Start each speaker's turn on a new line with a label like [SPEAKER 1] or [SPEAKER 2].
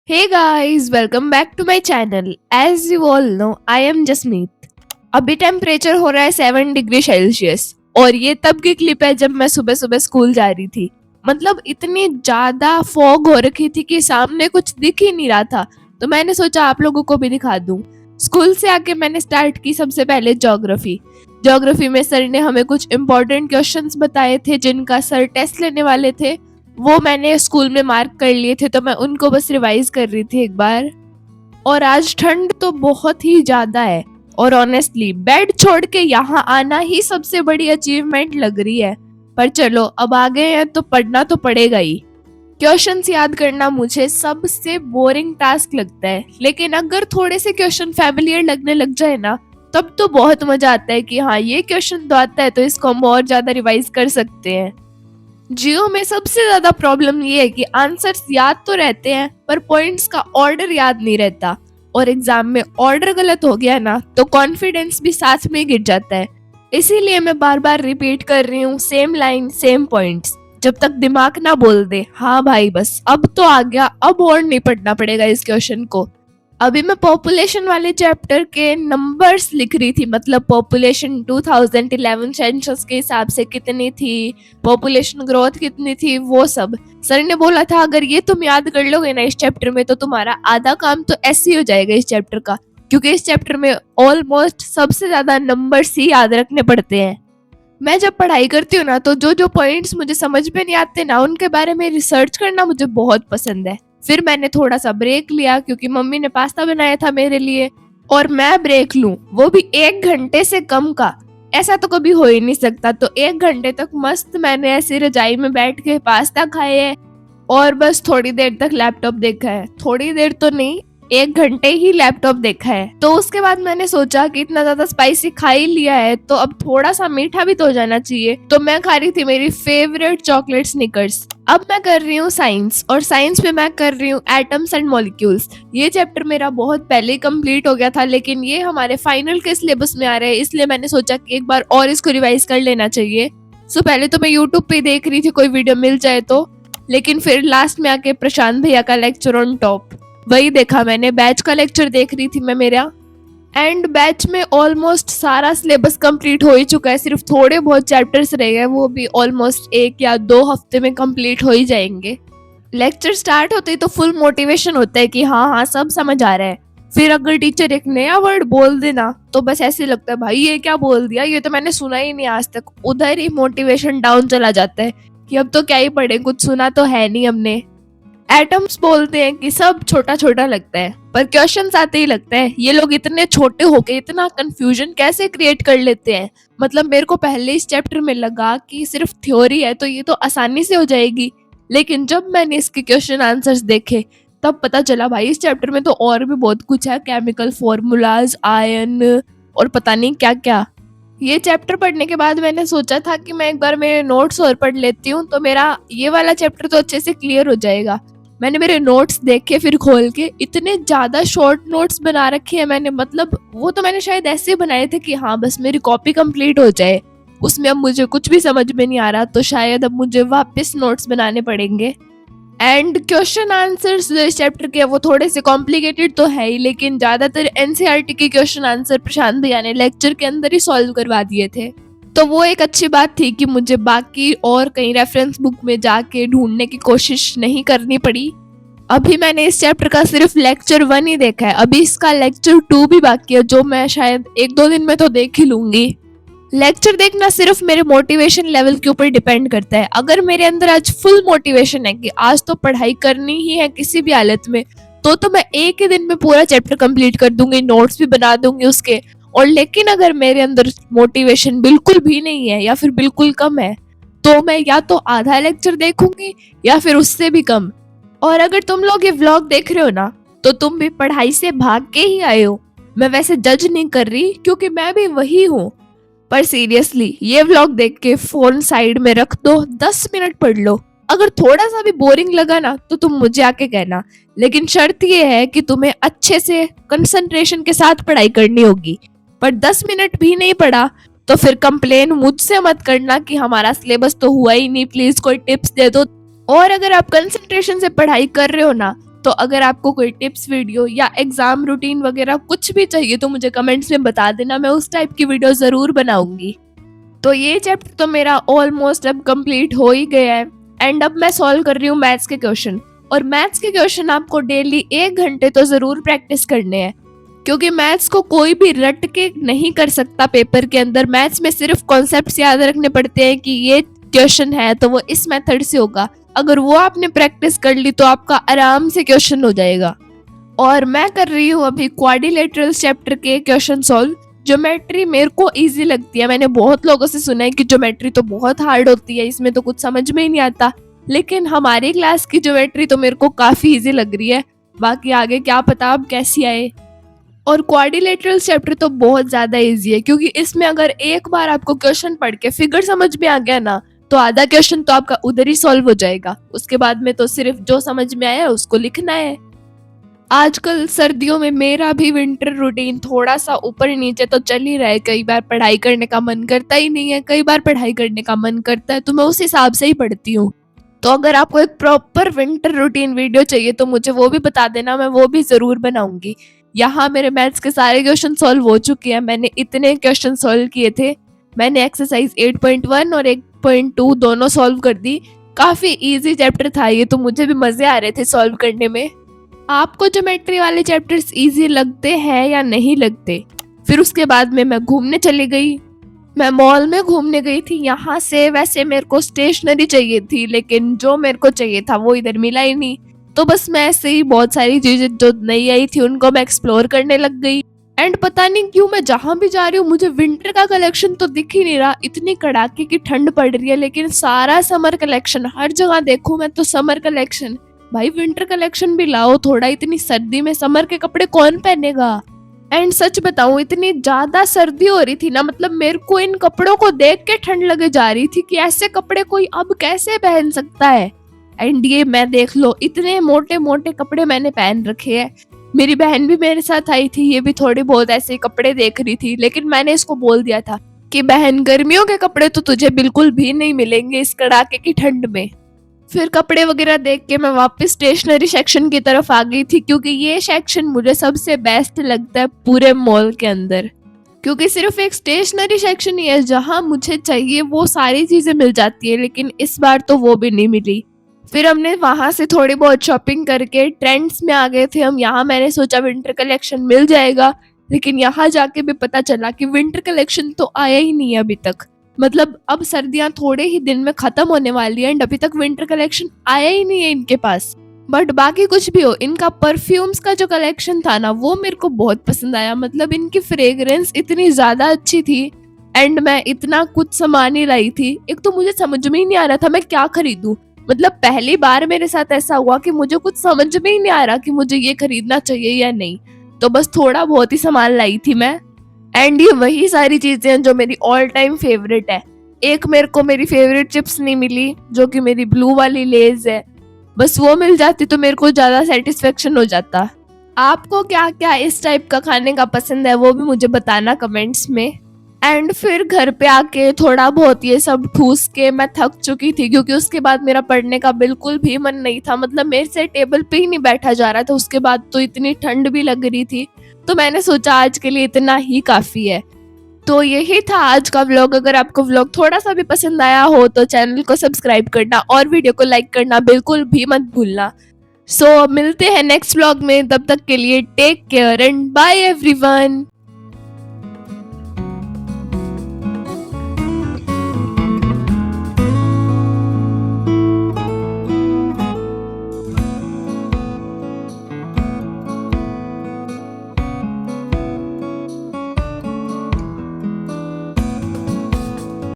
[SPEAKER 1] Hey guys, welcome back to my channel. As you all know, I am Jasmeet. अभी temperature हो रहा है 7 degree Celsius और ये तब की क्लिप है जब मैं सुबह सुबह स्कूल जा रही थी। मतलब इतनी ज्यादा फॉग हो रखी थी कि सामने कुछ दिख ही नहीं रहा था, तो मैंने सोचा आप लोगों को भी दिखा दूं। स्कूल से आके मैंने स्टार्ट की सबसे पहले ज्योग्राफी। ज्योग्राफी में सर ने हमें कुछ इम्पोर्टेंट क्वेश्चंस बताए थे जिनका सर टेस्ट लेने वाले थे। वो मैंने स्कूल में मार्क कर लिए थे, तो मैं उनको बस रिवाइज कर रही थी एक बार। और आज ठंड तो बहुत ही ज्यादा है और ऑनेस्टली बेड छोड़ के यहाँ आना ही सबसे बड़ी अचीवमेंट लग रही है। पर चलो, अब आ गए हैं तो पढ़ना तो पड़ेगा ही। क्वेश्चंस याद करना मुझे सबसे बोरिंग टास्क लगता है, लेकिन अगर थोड़े से क्वेश्चन फैमिलियर लगने लग जाए ना, तब तो बहुत मजा आता है कि हाँ, ये क्वेश्चन तो आता है तो इसको हम और ज्यादा रिवाइज कर सकते हैं। जियो में सबसे ज्यादा प्रॉब्लम ये है कि आंसर्स याद तो रहते हैं पर पॉइंट्स का ऑर्डर याद नहीं रहता, और एग्जाम में ऑर्डर गलत हो गया ना तो कॉन्फिडेंस भी साथ में गिर जाता है। इसीलिए मैं बार बार रिपीट कर रही हूँ, सेम लाइन सेम पॉइंट्स, जब तक दिमाग ना बोल दे हाँ भाई बस अब तो आ गया, अब और नहीं पढ़ना पड़ेगा इस क्वेश्चन को। अभी मैं पॉपुलेशन वाले चैप्टर के नंबर्स लिख रही थी, मतलब पॉपुलेशन 2011 सेंसस के हिसाब से कितनी थी, पॉपुलेशन ग्रोथ कितनी थी, वो सब। सर ने बोला था अगर ये तुम याद कर लोगे ना इस चैप्टर में तो तुम्हारा आधा काम तो ऐसे ही हो जाएगा इस चैप्टर का, क्योंकि इस चैप्टर में ऑलमोस्ट सबसे ज्यादा नंबर्स ही याद रखने पड़ते हैं। मैं जब पढ़ाई करती हूँ ना तो जो जो पॉइंट्स मुझे समझ में नहीं आते ना उनके बारे में रिसर्च करना मुझे बहुत पसंद है। फिर मैंने थोड़ा सा ब्रेक लिया क्योंकि मम्मी ने पास्ता बनाया था मेरे लिए, और मैं ब्रेक लूं वो भी 1 घंटे से कम का, ऐसा तो कभी हो ही नहीं सकता। तो 1 घंटे तक मस्त मैंने ऐसे रजाई में बैठ के पास्ता खाए है और बस थोड़ी देर तक लैपटॉप देखा है। थोड़ी देर तो नहीं, 1 घंटे ही लैपटॉप देखा है। तो उसके बाद मैंने सोचा कि इतना ज्यादा स्पाइसी खा ही लिया है तो अब थोड़ा सा मीठा भी तो हो जाना चाहिए, तो मैं खा रही थी मेरी फेवरेट चॉकलेट स्निकर्स। अब मैं कर रही हूँ साइंस, और साइंस में मैं कर रही हूँ एटम्स एंड मॉलिक्यूल्स। ये चैप्टर मेरा बहुत पहले कंप्लीट हो गया था, लेकिन ये हमारे फाइनल के सिलेबस में आ रहा है, इसलिए मैंने सोचा कि एक बार और इसको रिवाइज कर लेना चाहिए। सो पहले तो मैं यूट्यूब पे देख रही थी कोई वीडियो मिल जाए तो, लेकिन फिर लास्ट में आके प्रशांत भैया का लेक्चर ऑन टॉप वही देखा मैंने। बैच का लेक्चर देख रही थी मैं मेरा, एंड बैच में ऑलमोस्ट सारा सिलेबस कंप्लीट हो ही चुका है, सिर्फ थोड़े बहुत चैप्टर्स रह गए, वो भी ऑलमोस्ट 1 या 2 हफ्ते में कंप्लीट हो ही जाएंगे। लेक्चर स्टार्ट होते ही तो फुल मोटिवेशन होता है कि हाँ हाँ सब समझ आ रहा है। फिर अगर टीचर एक नया वर्ड बोल देना तो बस ऐसे लगता है भाई ये क्या बोल दिया, ये तो मैंने सुना ही नहीं आज तक। उधर ही मोटिवेशन डाउन चला जाता है कि अब तो क्या ही पढ़े, कुछ सुना तो है नहीं हमने। एटम्स बोलते हैं कि सब छोटा छोटा लगता है, पर क्वेश्चंस आते ही लगता है ये लोग इतने छोटे होके इतना कंफ्यूजन कैसे क्रिएट कर लेते हैं। मतलब मेरे को पहले इस चैप्टर में लगा कि सिर्फ थ्योरी है तो ये तो आसानी से हो जाएगी, लेकिन जब मैंने इसके क्वेश्चन आंसर्स देखे तब पता चला भाई इस चैप्टर में तो और भी बहुत कुछ है, केमिकल फॉर्मूलाज, आयन और पता नहीं क्या क्या। ये चैप्टर पढ़ने के बाद मैंने सोचा था कि मैं एक बार मेरे नोट्स और पढ़ लेती हूँ तो मेरा ये वाला चैप्टर तो अच्छे से क्लियर हो जाएगा। मैंने मेरे नोट्स देखे फिर खोल के, इतने ज्यादा शॉर्ट नोट्स बना रखे हैं मैंने, मतलब वो तो मैंने शायद ऐसे बनाए थे कि हाँ बस मेरी कॉपी कंप्लीट हो जाए। उसमें अब मुझे कुछ भी समझ में नहीं आ रहा तो शायद अब मुझे वापस नोट्स बनाने पड़ेंगे। एंड क्वेश्चन आंसर्स जो इस चैप्टर के वो थोड़े से कॉम्प्लिकेटेड तो है ही, लेकिन ज्यादातर एनसीईआरटी के क्वेश्चन आंसर प्रशांत भैया ने लेक्चर के अंदर ही सॉल्व करवा दिए थे। तो वो एक अच्छी बात थी कि मुझे बाकी और कहीं रेफरेंस बुक में जाके ढूंढने की कोशिश नहीं करनी पड़ी। अभी मैंने इस चैप्टर का सिर्फ लेक्चर 1 ही देखा है, अभी इसका लेक्चर 2 भी बाकी है जो मैं शायद 1-2 दिन में तो देख ही लूंगी। लेक्चर देखना सिर्फ मेरे मोटिवेशन लेवल के ऊपर डिपेंड करता है। अगर मेरे अंदर आज फुल मोटिवेशन है कि आज तो पढ़ाई करनी ही है किसी भी हालत में, तो मैं एक ही दिन में पूरा चैप्टर कंप्लीट कर दूंगी, नोट्स भी बना दूंगी उसके। और लेकिन अगर मेरे अंदर मोटिवेशन बिल्कुल भी नहीं है या फिर बिल्कुल कम है तो मैं या तो आधा लेक्चर देखूंगी या फिर उससे भी कम। और अगर तुम लोग ये व्लॉग देख रहे हो ना तो तुम भी पढ़ाई से भाग के ही आए हो। मैं वैसे जज नहीं कर रही क्योंकि मैं भी वही हूँ, पर सीरियसली ये व्लॉग देख के फोन साइड में रख दो, 10 मिनट पढ़ लो। अगर थोड़ा सा भी बोरिंग लगा ना तो तुम मुझे आके कहना, लेकिन शर्त ये है कि तुम्हें अच्छे से कंसंट्रेशन के साथ पढ़ाई करनी होगी। पर 10 मिनट भी नहीं पढ़ा तो फिर कंप्लेन मुझसे मत करना कि हमारा सिलेबस तो हुआ ही नहीं, प्लीज कोई टिप्स दे दो। और अगर आप कंसंट्रेशन से पढ़ाई कर रहे हो ना तो अगर आपको कोई टिप्स वीडियो या एग्जाम रूटीन वगैरह कुछ भी चाहिए तो मुझे कमेंट्स में बता देना, मैं उस टाइप की वीडियो ज़रूर बनाऊंगी। तो ये चैप्टर तो मेरा ऑलमोस्ट अब कंप्लीट हो ही गया है एंड अब मैं सॉल्व कर रही हूँ मैथ्स के क्वेश्चन। और मैथ्स के क्वेश्चन आपको डेली 1 घंटे तो ज़रूर प्रैक्टिस करने हैं, क्योंकि मैथ्स को कोई भी रट के नहीं कर सकता पेपर के अंदर। मैथ्स में सिर्फ कॉन्सेप्ट्स याद रखने पड़ते हैं कि ये क्वेश्चन है तो वो इस मेथड से होगा। अगर वो आपने प्रैक्टिस कर ली तो आपका आराम से क्वेश्चन हो जाएगा। और मैं कर रही हूँ अभी क्वाड्रिलेटरल चैप्टर के क्वेश्चन सॉल्व। ज्योमेट्री मेरे को इजी लगती है। मैंने बहुत लोगों से सुना है कि ज्योमेट्री तो बहुत हार्ड होती है, इसमें तो कुछ समझ में ही नहीं आता, लेकिन हमारी क्लास की ज्योमेट्री तो मेरे को काफी इजी लग रही है। बाकी आगे क्या पता अब कैसी आए। और क्वाड्रिलेटरल चैप्टर तो बहुत ज्यादा इजी है, क्योंकि इसमें अगर एक बार आपको क्वेश्चन पढ़ के फिगर समझ में आ गया ना तो आधा क्वेश्चन तो आपका उधर ही सॉल्व हो जाएगा। उसके बाद में तो सिर्फ जो समझ में आया उसको लिखना है। आजकल सर्दियों में मेरा भी विंटर रूटीन थोड़ा सा ऊपर नीचे तो चल ही रहा है। कई बार पढ़ाई करने का मन करता ही नहीं है, कई बार पढ़ाई करने का मन करता है, तो मैं उस हिसाब से ही पढ़ती हूँ। तो अगर आपको एक प्रॉपर विंटर रूटीन वीडियो चाहिए तो मुझे वो भी बता देना, मैं वो भी जरूर बनाऊंगी। यहाँ मेरे मैथ्स के सारे क्वेश्चन सॉल्व हो चुके हैं। मैंने इतने क्वेश्चन सॉल्व किए थे। मैंने एक्सरसाइज 8.1 और 8.2 दोनों सॉल्व कर दी। काफी इजी चैप्टर था ये, तो मुझे भी मजे आ रहे थे सॉल्व करने में। आपको ज्योमेट्री वाले चैप्टर्स इजी लगते हैं या नहीं लगते? फिर उसके बाद में मैं घूमने चली गई। मैं मॉल में घूमने गई थी। यहाँ से वैसे मेरे को स्टेशनरी चाहिए थी, लेकिन जो मेरे को चाहिए था वो इधर मिला ही नहीं। तो बस मैं ऐसे ही बहुत सारी चीजें जो नई आई थी उनको मैं एक्सप्लोर करने लग गई। एंड पता नहीं क्यों मैं जहां भी जा रही हूँ मुझे विंटर का कलेक्शन तो दिख ही नहीं रहा। इतनी कड़ाके की ठंड पड़ रही है, लेकिन सारा समर कलेक्शन, हर जगह देखूं मैं तो समर कलेक्शन। भाई विंटर कलेक्शन भी लाओ थोड़ा, इतनी सर्दी में समर के कपड़े कौन पहनेगा। एंड सच बताऊं इतनी ज्यादा सर्दी हो रही थी ना, मतलब मेरे को इन कपड़ों को देख के ठंड लगे जा रही थी कि ऐसे कपड़े कोई अब कैसे पहन सकता है। एंड ये मैं देख लो इतने मोटे मोटे कपड़े मैंने पहन रखे हैं। मेरी बहन भी मेरे साथ आई थी, ये भी थोड़ी बहुत ऐसे कपड़े देख रही थी, लेकिन मैंने इसको बोल दिया था कि बहन गर्मियों के कपड़े तो तुझे बिल्कुल भी नहीं मिलेंगे इस कड़ाके की ठंड में। फिर कपड़े वगैरह देख के मैं वापस स्टेशनरी सेक्शन की तरफ आ गई थी, क्योंकि ये सेक्शन मुझे सबसे बेस्ट लगता है पूरे मॉल के अंदर। क्योंकि सिर्फ एक स्टेशनरी सेक्शन ही है जहां मुझे चाहिए वो सारी चीजें मिल जाती है, लेकिन इस बार तो वो भी नहीं मिली। फिर हमने वहां से थोड़ी बहुत शॉपिंग करके ट्रेंड्स में आ गए थे हम। यहाँ मैंने सोचा विंटर कलेक्शन मिल जाएगा, लेकिन यहाँ जाके भी पता चला कि विंटर कलेक्शन तो आया ही नहीं है अभी तक। मतलब अब सर्दियां थोड़े ही दिन में खत्म होने वाली है एंड अभी तक विंटर कलेक्शन आया ही नहीं है इनके पास। बट बाकी कुछ भी हो, इनका परफ्यूम्स का जो कलेक्शन था ना वो मेरे को बहुत पसंद आया। मतलब इनकी फ्रेग्रेंस इतनी ज्यादा अच्छी थी एंड मैं इतना कुछ सामान ही लाई थी। एक तो मुझे समझ में ही नहीं आ रहा था मैं क्या खरीदूं। मतलब पहली बार मेरे साथ ऐसा हुआ कि मुझे कुछ समझ में ही नहीं आ रहा कि मुझे ये खरीदना चाहिए या नहीं। तो बस थोड़ा बहुत ही सामान लाई थी मैं। एंड ये वही सारी चीजें हैं जो मेरी ऑल टाइम फेवरेट है। एक मेरे को मेरी फेवरेट चिप्स नहीं मिली जो कि मेरी ब्लू वाली लेज है, बस वो मिल जाती तो मेरे को ज्यादा सेटिस्फेक्शन हो जाता। आपको क्या क्या इस टाइप का खाने का पसंद है वो भी मुझे बताना कमेंट्स में। एंड फिर घर पे आके थोड़ा बहुत ये सब ठूस के मैं थक चुकी थी, क्योंकि उसके बाद मेरा पढ़ने का बिल्कुल भी मन नहीं था। मतलब मेरे से टेबल पे ही नहीं बैठा जा रहा था। उसके बाद तो इतनी ठंड भी लग रही थी, तो मैंने सोचा आज के लिए इतना ही काफी है। तो यही था आज का व्लॉग। अगर आपको व्लॉग थोड़ा सा भी पसंद आया हो तो चैनल को सब्सक्राइब करना और वीडियो को लाइक करना बिल्कुल भी मत भूलना। सो मिलते हैं नेक्स्ट व्लॉग में, तब तक के लिए take care and bye everyone.